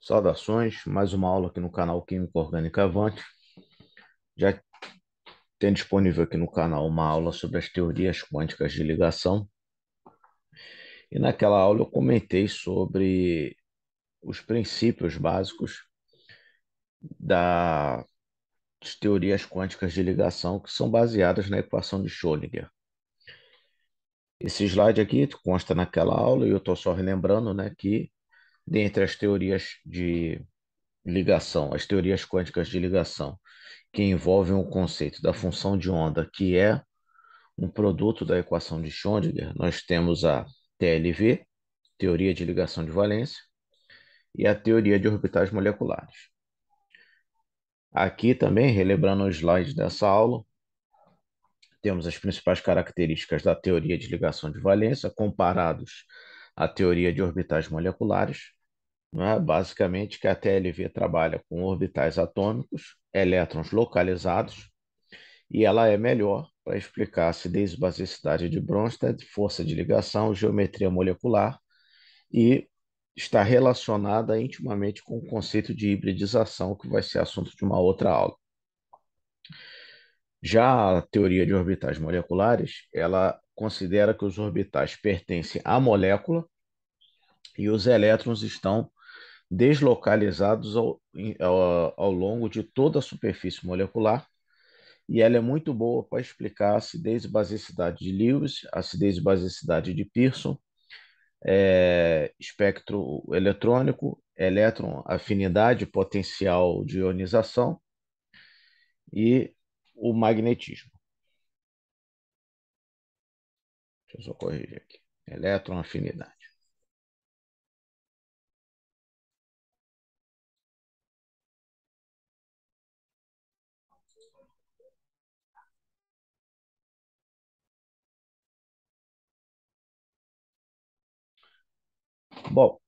Saudações, mais uma aula aqui no canal Química Orgânica Avante. Já tem disponível aqui no canal uma aula sobre as teorias quânticas de ligação. E naquela aula eu comentei sobre os princípios básicos das teorias quânticas de ligação que são baseadas na equação de Schrödinger. Esse slide aqui consta naquela aula e eu estou só relembrando, né, que dentre as teorias de ligação, as teorias quânticas de ligação, que envolvem o conceito da função de onda, que é um produto da equação de Schrödinger, nós temos a TLV, teoria de ligação de valência, e a teoria de orbitais moleculares. Aqui também, relembrando os slides dessa aula, temos as principais características da teoria de ligação de valência comparados à teoria de orbitais moleculares. Não é? Basicamente, que a TLV trabalha com orbitais atômicos, elétrons localizados, e ela é melhor para explicar acidez e basicidade de Bronsted, força de ligação, geometria molecular e está relacionada intimamente com o conceito de hibridização, que vai ser assunto de uma outra aula. Já a teoria de orbitais moleculares, ela considera que os orbitais pertencem à molécula e os elétrons estão deslocalizados ao longo de toda a superfície molecular, e ela é muito boa para explicar a acidez e basicidade de Lewis, acidez e basicidade de Pearson, espectro eletrônico, elétron, afinidade, potencial de ionização e o magnetismo. Deixa eu só corrigir aqui. Elétron, afinidade. Bom,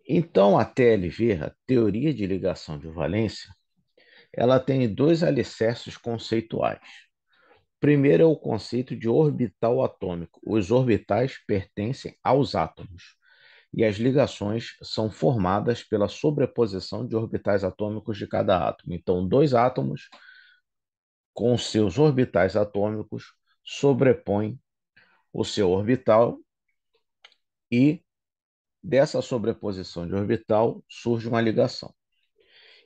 então a TLV, a teoria de ligação de valência, ela tem dois alicerces conceituais. Primeiro é o conceito de orbital atômico. Os orbitais pertencem aos átomos e as ligações são formadas pela sobreposição de orbitais atômicos de cada átomo. Então, dois átomos com seus orbitais atômicos sobrepõem o seu orbital e dessa sobreposição de orbital surge uma ligação.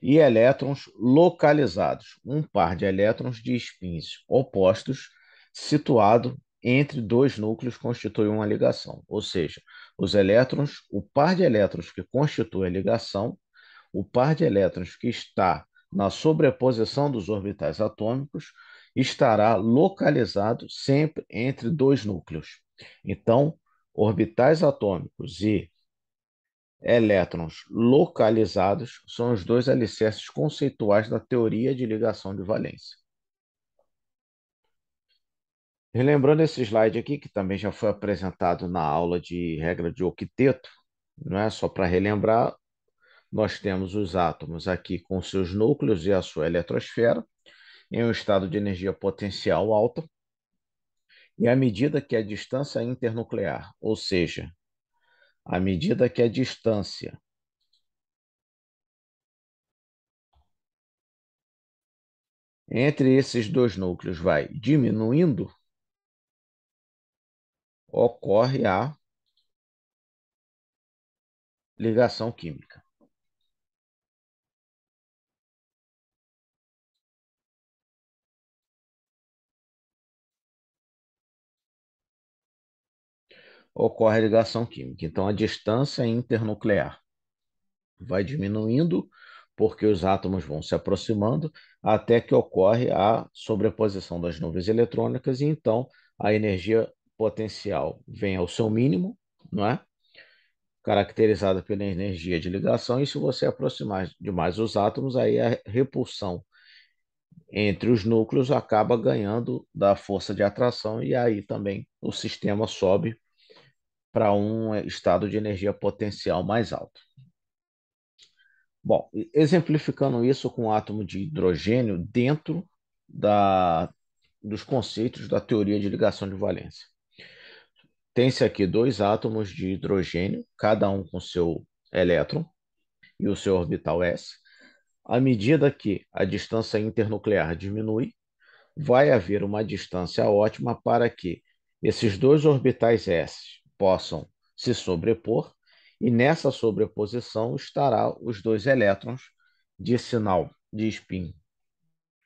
E elétrons localizados, um par de elétrons de spins opostos situado entre dois núcleos constitui uma ligação, ou seja, os elétrons, o par de elétrons que constitui a ligação, o par de elétrons que está na sobreposição dos orbitais atômicos estará localizado sempre entre dois núcleos. Então, orbitais atômicos e elétrons localizados são os dois alicerces conceituais da teoria de ligação de valência. Relembrando esse slide aqui, que também já foi apresentado na aula de regra de octeto, não é só para relembrar, nós temos os átomos aqui com seus núcleos e a sua eletrosfera em um estado de energia potencial alta, e à medida que a distância internuclear, ou seja, à medida que a distância entre esses dois núcleos vai diminuindo, ocorre a ligação química. Ocorre a ligação química. Então, a distância internuclear vai diminuindo, porque os átomos vão se aproximando, até que ocorre a sobreposição das nuvens eletrônicas, e então a energia potencial vem ao seu mínimo, não é? Caracterizada pela energia de ligação, e se você aproximar demais os átomos, aí a repulsão entre os núcleos acaba ganhando da força de atração, e aí também o sistema sobe para um estado de energia potencial mais alto. Bom, exemplificando isso com o átomo de hidrogênio dentro da, dos conceitos da teoria de ligação de valência. Tem-se aqui dois átomos de hidrogênio, cada um com seu elétron, e o seu orbital s. À medida que a distância internuclear diminui, vai haver uma distância ótima para que esses dois orbitais s possam se sobrepor, e nessa sobreposição estará os dois elétrons de sinal de spin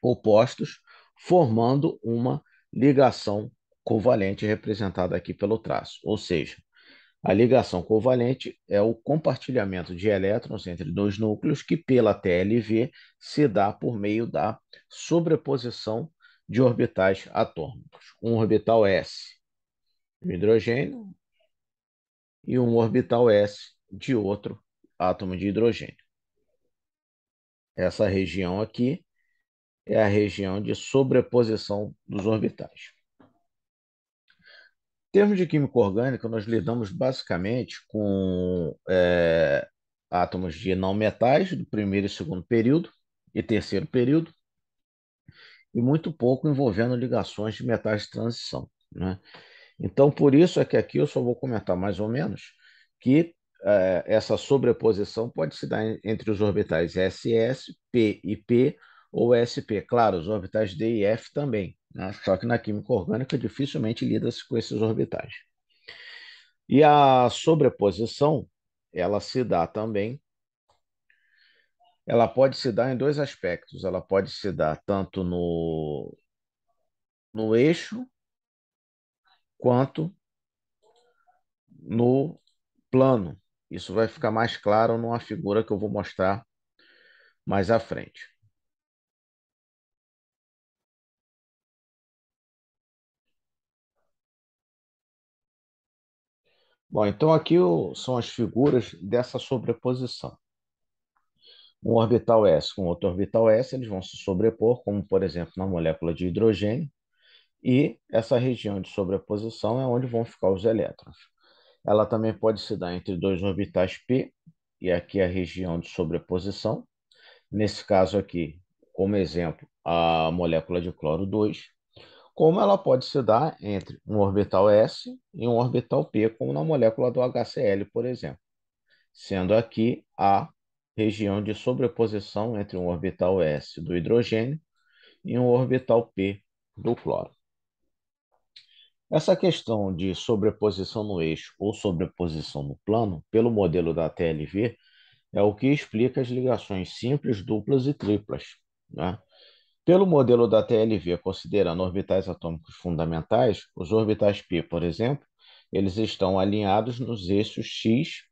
opostos, formando uma ligação covalente representada aqui pelo traço. Ou seja, a ligação covalente é o compartilhamento de elétrons entre dois núcleos que, pela TLV, se dá por meio da sobreposição de orbitais atômicos. Um orbital S de hidrogênio e um orbital S de outro átomo de hidrogênio. Essa região aqui é a região de sobreposição dos orbitais. Em termos de química orgânica, nós lidamos basicamente com átomos de não metais do primeiro e segundo período e terceiro período, e muito pouco envolvendo ligações de metais de transição, né? Então, por isso é que aqui eu só vou comentar mais ou menos que essa sobreposição pode se dar entre os orbitais SS, P e P, ou SP. Claro, os orbitais D e F também, né? Só que na química orgânica dificilmente lida-se com esses orbitais. E a sobreposição, ela se dá também, ela pode se dar em dois aspectos. Ela pode se dar tanto no eixo quanto no plano. Isso vai ficar mais claro numa figura que eu vou mostrar mais à frente. Bom, então aqui são as figuras dessa sobreposição. Um orbital S com outro orbital S, eles vão se sobrepor, como por exemplo na molécula de hidrogênio, e essa região de sobreposição é onde vão ficar os elétrons. Ela também pode se dar entre dois orbitais P, e aqui é a região de sobreposição. Nesse caso aqui, como exemplo, a molécula de cloro 2, como ela pode se dar entre um orbital S e um orbital P, como na molécula do HCl, por exemplo, sendo aqui a região de sobreposição entre um orbital S do hidrogênio e um orbital P do cloro. Essa questão de sobreposição no eixo ou sobreposição no plano, pelo modelo da TLV, é o que explica as ligações simples, duplas e triplas, né? Pelo modelo da TLV, considerando orbitais atômicos fundamentais, os orbitais P, por exemplo, eles estão alinhados nos eixos X,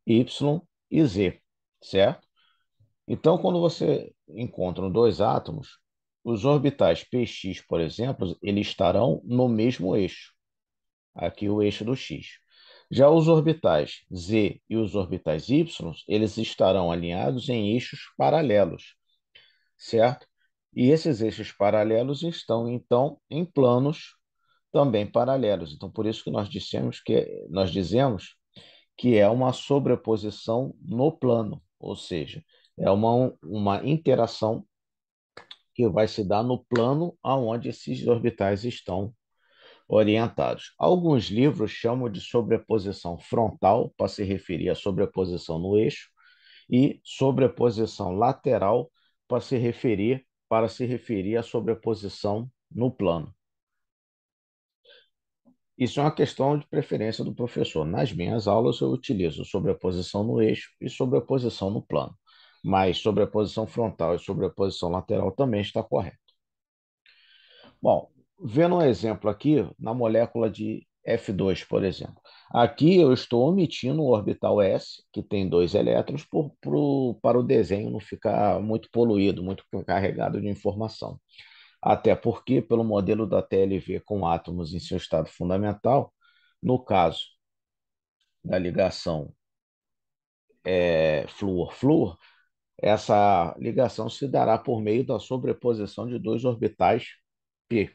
Y e Z, certo? Então, quando você encontra dois átomos, os orbitais PX, por exemplo, eles estarão no mesmo eixo, aqui o eixo do X. Já os orbitais Z e os orbitais Y, eles estarão alinhados em eixos paralelos, certo? E esses eixos paralelos estão, então, em planos também paralelos. Então, por isso que nós dizemos que é uma sobreposição no plano, ou seja, é uma interação que vai se dar no plano aonde esses orbitais estão orientados. Alguns livros chamam de sobreposição frontal, para se referir à sobreposição no eixo, e sobreposição lateral, para se referir à sobreposição no plano. Isso é uma questão de preferência do professor. Nas minhas aulas, eu utilizo sobreposição no eixo e sobreposição no plano, mas sobreposição frontal e sobreposição lateral também está correto. Bom, vendo um exemplo aqui, na molécula de F2, por exemplo. Aqui eu estou omitindo o orbital S, que tem dois elétrons, para o desenho não ficar muito poluído, muito carregado de informação. Até porque, pelo modelo da TLV com átomos em seu estado fundamental, no caso da ligação flúor-flúor, essa ligação se dará por meio da sobreposição de dois orbitais P.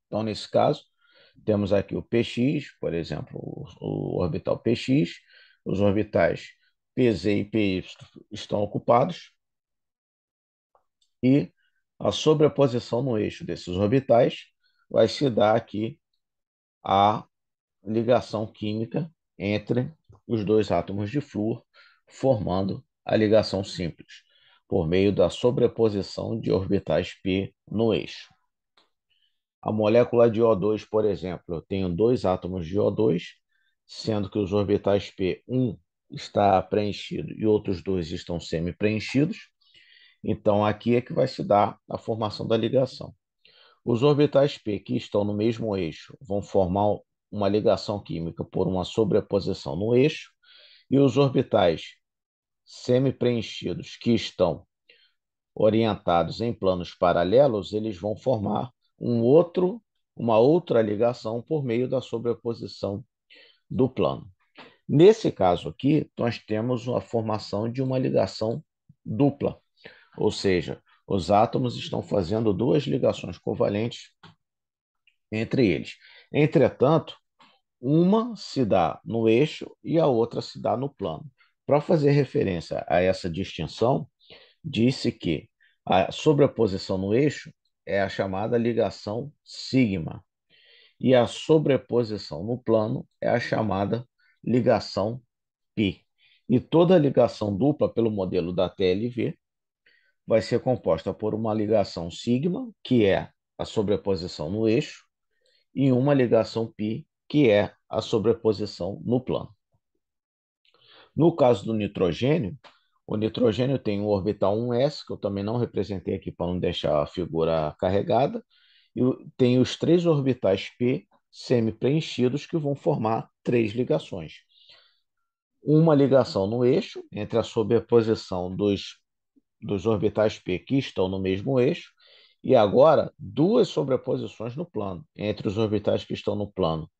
Então, nesse caso, temos aqui o PX, por exemplo, o orbital PX, os orbitais PZ e PY estão ocupados, e a sobreposição no eixo desses orbitais vai se dar aqui a ligação química entre os dois átomos de flúor, formando a ligação simples, por meio da sobreposição de orbitais π no eixo. A molécula de O2, por exemplo, eu tenho dois átomos de O2, sendo que os orbitais P, um está preenchido e outros dois estão semi-preenchidos. Então, aqui é que vai se dar a formação da ligação. Os orbitais P que estão no mesmo eixo vão formar uma ligação química por uma sobreposição no eixo, e os orbitais semi-preenchidos que estão orientados em planos paralelos, eles vão formar uma outra ligação por meio da sobreposição do plano. Nesse caso aqui, nós temos a formação de uma ligação dupla, ou seja, os átomos estão fazendo duas ligações covalentes entre eles. Entretanto, uma se dá no eixo e a outra se dá no plano. Para fazer referência a essa distinção, disse que a sobreposição no eixo é a chamada ligação sigma e a sobreposição no plano é a chamada ligação π. E toda ligação dupla pelo modelo da TLV vai ser composta por uma ligação sigma, que é a sobreposição no eixo, e uma ligação π, que é a sobreposição no plano. No caso do nitrogênio, o nitrogênio tem o orbital 1s, que eu também não representei aqui para não deixar a figura carregada, e tem os três orbitais p semi-preenchidos que vão formar três ligações. Uma ligação no eixo, entre a sobreposição dos orbitais p que estão no mesmo eixo, e agora duas sobreposições no plano, entre os orbitais que estão no plano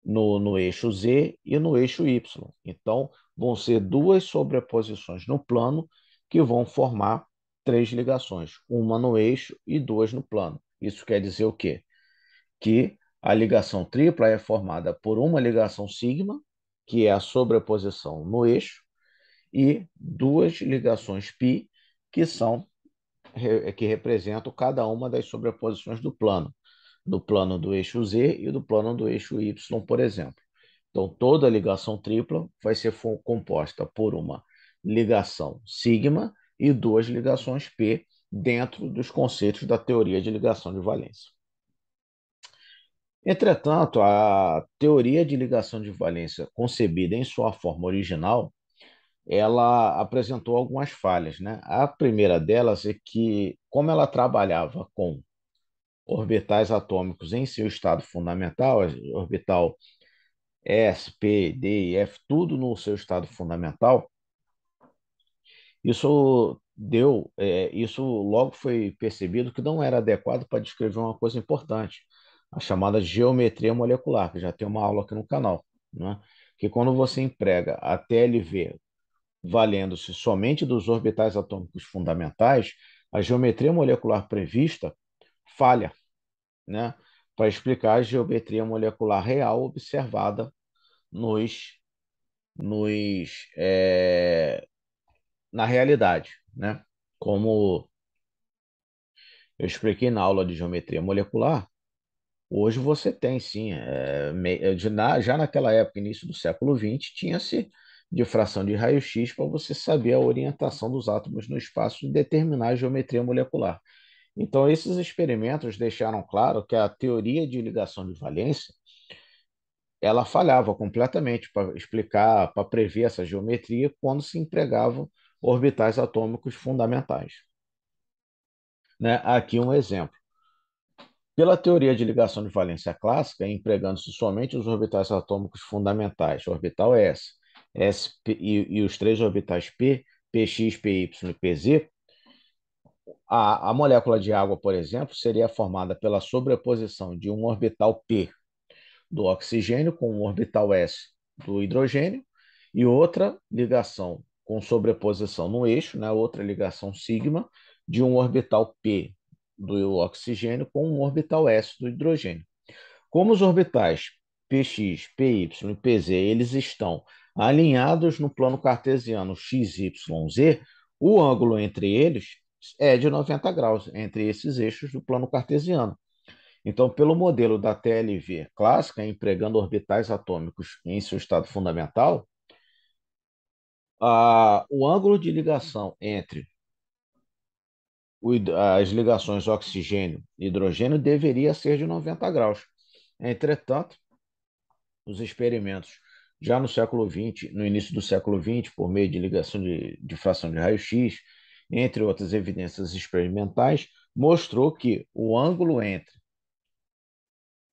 no eixo Z e no eixo Y. Então, vão ser duas sobreposições no plano que vão formar três ligações, uma no eixo e duas no plano. Isso quer dizer o quê? Que a ligação tripla é formada por uma ligação sigma, que é a sobreposição no eixo, e duas ligações π, que representam cada uma das sobreposições do plano do eixo Z e do plano do eixo Y, por exemplo. Então, toda ligação tripla vai ser composta por uma ligação sigma e duas ligações π dentro dos conceitos da teoria de ligação de valência. Entretanto, a teoria de ligação de valência concebida em sua forma original, ela apresentou algumas falhas, né? A primeira delas é que, como ela trabalhava com orbitais atômicos em seu estado fundamental, orbital S, P, D e F, tudo no seu estado fundamental, isso logo foi percebido que não era adequado para descrever uma coisa importante, a chamada geometria molecular, que já tem uma aula aqui no canal, né? Que quando você emprega a TLV valendo-se somente dos orbitais atômicos fundamentais, a geometria molecular prevista falha, né? Para explicar a geometria molecular real observada nos, na realidade, né? Como eu expliquei na aula de geometria molecular, hoje você tem sim, já naquela época, início do século XX, tinha-se difração de raio-x para você saber a orientação dos átomos no espaço e determinar a geometria molecular. Então, esses experimentos deixaram claro que a teoria de ligação de valência ela falhava completamente para explicar, para prever essa geometria quando se empregavam orbitais atômicos fundamentais. Né? Aqui um exemplo. Pela teoria de ligação de valência clássica, empregando-se somente os orbitais atômicos fundamentais, orbital S, e os três orbitais P, Px, Py e Pz, a molécula de água, por exemplo, seria formada pela sobreposição de um orbital P do oxigênio com um orbital S do hidrogênio e outra ligação com sobreposição no eixo, né, outra ligação sigma de um orbital P do oxigênio com um orbital S do hidrogênio. Como os orbitais Px, Py e Pz eles estão alinhados no plano cartesiano x, y, z, o ângulo entre eles é de 90 graus, entre esses eixos do plano cartesiano. Então, pelo modelo da TLV clássica, empregando orbitais atômicos em seu estado fundamental, O ângulo de ligação entre as ligações oxigênio e hidrogênio deveria ser de 90 graus. Entretanto, os experimentos já no século XX, no início do século XX, por meio de ligação de fração de raio-x, entre outras evidências experimentais, mostrou que o ângulo entre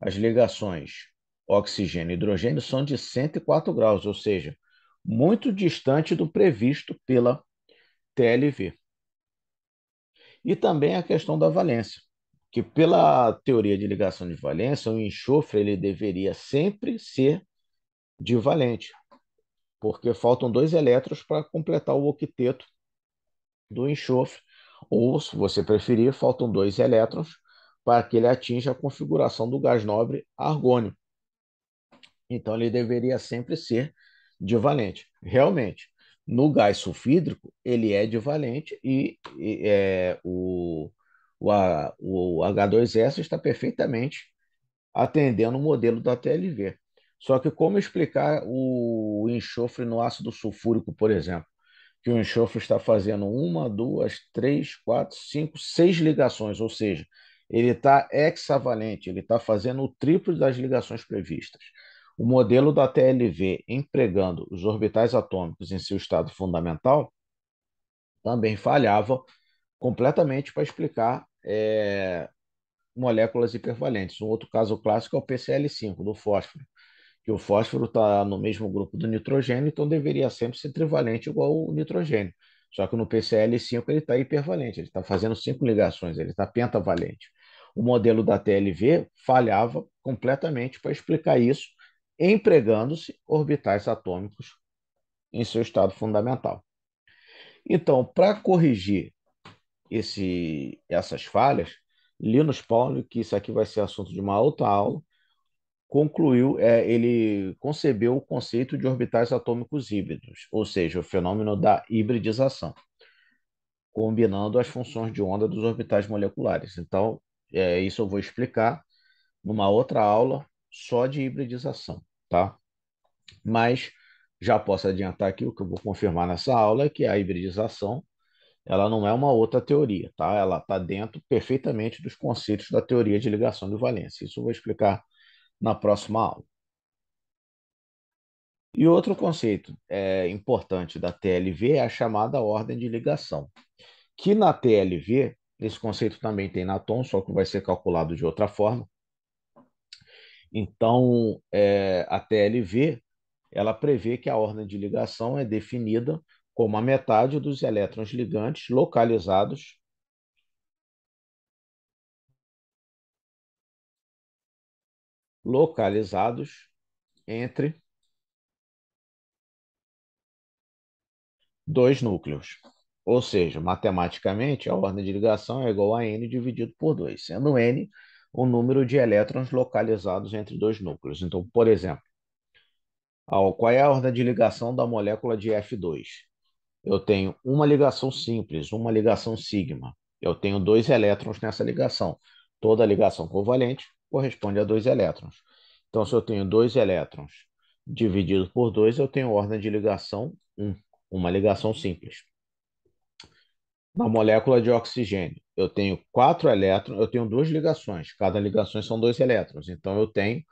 as ligações oxigênio e hidrogênio são de 104 graus, ou seja, muito distante do previsto pela TLV. E também a questão da valência, que pela teoria de ligação de valência, o enxofre ele deveria sempre ser divalente, porque faltam dois elétrons para completar o octeto do enxofre, ou, se você preferir, faltam dois elétrons para que ele atinja a configuração do gás nobre argônio. Então, ele deveria sempre ser divalente. Realmente, no gás sulfídrico, ele é divalente o H2S está perfeitamente atendendo o modelo da TLV. Só que como explicar o enxofre no ácido sulfúrico, por exemplo? Que o enxofre está fazendo uma, duas, três, quatro, cinco, seis ligações, ou seja, ele está hexavalente, ele está fazendo o triplo das ligações previstas. O modelo da TLV, empregando os orbitais atômicos em seu estado fundamental, também falhava completamente para explicar moléculas hipervalentes. Um outro caso clássico é o PCl5, do fósforo, que o fósforo está no mesmo grupo do nitrogênio, então deveria sempre ser trivalente igual o nitrogênio. Só que no PCl5 ele está hipervalente, ele está fazendo cinco ligações, ele está pentavalente. O modelo da TLV falhava completamente para explicar isso, empregando-se orbitais atômicos em seu estado fundamental. Então, para corrigir essas falhas, Linus Pauling, que isso aqui vai ser assunto de uma outra aula, ele concebeu o conceito de orbitais atômicos híbridos, ou seja, o fenômeno da hibridização, combinando as funções de onda dos orbitais moleculares. Então, isso eu vou explicar numa outra aula só de hibridização, tá? Mas já posso adiantar aqui o que eu vou confirmar nessa aula é que a hibridização ela não é uma outra teoria, tá? Ela está dentro perfeitamente dos conceitos da teoria de ligação de valência. Isso eu vou explicar na próxima aula. E outro conceito importante da TLV é a chamada ordem de ligação, que na TLV, esse conceito também tem na TOM, só que vai ser calculado de outra forma. Então, a TLV, ela prevê que a ordem de ligação é definida como a metade dos elétrons ligantes localizados entre dois núcleos. Ou seja, matematicamente, a ordem de ligação é igual a n dividido por 2, sendo n o número de elétrons localizados entre dois núcleos. Então, por exemplo, qual é a ordem de ligação da molécula de F2? Eu tenho uma ligação simples, uma ligação sigma. Eu tenho dois elétrons nessa ligação. Toda ligação covalente corresponde a dois elétrons. Então, se eu tenho dois elétrons dividido por dois, eu tenho ordem de ligação 1, uma ligação simples. Na molécula de oxigênio, eu tenho quatro elétrons, eu tenho duas ligações, cada ligação são dois elétrons, então eu tenho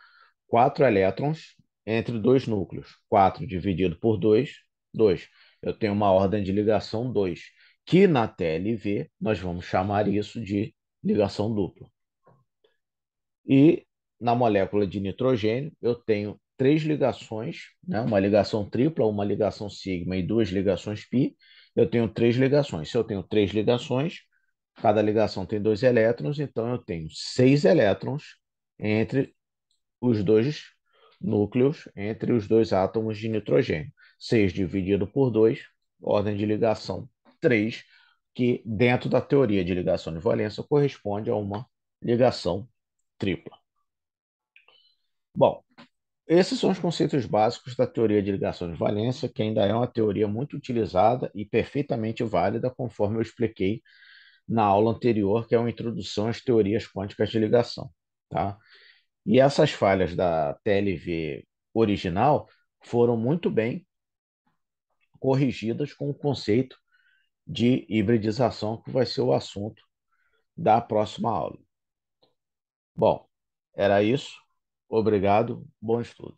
quatro elétrons entre dois núcleos. Quatro dividido por dois, dois. Eu tenho uma ordem de ligação 2, que na TLV nós vamos chamar isso de ligação dupla. E na molécula de nitrogênio, eu tenho três ligações, né? Uma ligação tripla, uma ligação sigma e duas ligações pi. Eu tenho três ligações. Se eu tenho três ligações, cada ligação tem dois elétrons, então eu tenho seis elétrons entre os dois núcleos, entre os dois átomos de nitrogênio. Seis dividido por dois, ordem de ligação 3, que dentro da teoria de ligação de valência corresponde a uma ligação tripla. Bom, esses são os conceitos básicos da teoria de ligação de valência, que ainda é uma teoria muito utilizada e perfeitamente válida, conforme eu expliquei na aula anterior, que é uma introdução às teorias quânticas de ligação, tá? E essas falhas da TLV original foram muito bem corrigidas com o conceito de hibridização, que vai ser o assunto da próxima aula. Bom, era isso. Obrigado. Bom estudo.